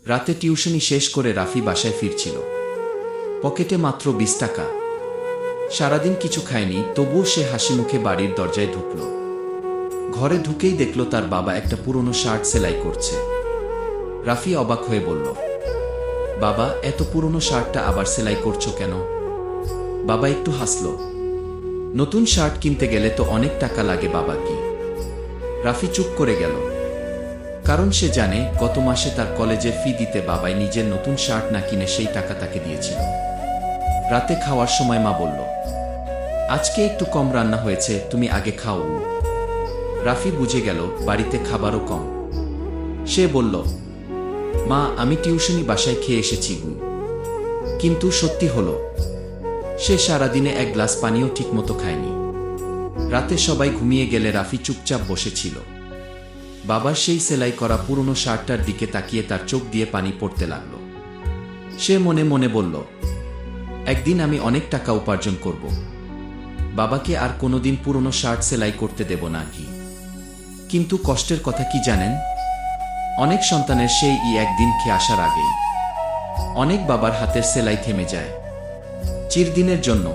রাতে টিউশনি শেষ করে রাফি বাসায় ফিরছিল। পকেটে মাত্র 20 টাকা। সারাদিন কিছু খায়নি, তবুও সে হাসিমুখে বাড়ির দরজায় ঢুকল। ঘরে ঢুকেই দেখল তার বাবা একটা পুরনো শার্ট সেলাই করছে। রাফি অবাক হয়ে বলল, বাবা, এত পুরনো শার্টটা আবার সেলাই করছো কেন? বাবা একটু হাসল। নতুন শার্ট কিনতে গেলে তো অনেক টাকা লাগে বাবা। কি? রাফি চুপ করে গেল, কারণ সে জানে গত মাসে তার কলেজের ফি দিতে বাবাই নিজের নতুন শার্ট না কিনে সেই টাকা তাকে দিয়েছিল। রাতে খাওয়ার সময় মা বলল, আজকে একটু কম রান্না হয়েছে, তুমি আগে খাও। রাফি বুঝে গেল বাড়িতে খাবারও কম। সে বলল, মা, আমি টিউশনি বাসায় খেয়ে এসেছি। কিন্তু সত্যি হলো, সে সারাদিনে এক গ্লাস পানিও ঠিকমতো খায়নি। রাতে সবাই ঘুমিয়ে গেলে রাফি চুপচাপ বসেছিল। বাবার সেই সেলাই করা পুরনো শার্টটার দিকে তাকিয়ে তার চোখ দিয়ে পানি পড়তে লাগল। সে মনে মনে বলল, একদিন আমি অনেক টাকা উপার্জন করব, বাবাকে আর কোনোদিন পুরনো শার্ট সেলাই করতে দেব না। কি? কিন্তু কষ্টের কথা কি জানেন? অনেক সন্তানের সেই একদিন খেয়ে আসার আগেই অনেক বাবার হাতের সেলাই থেমে যায়, চিরদিনের জন্য।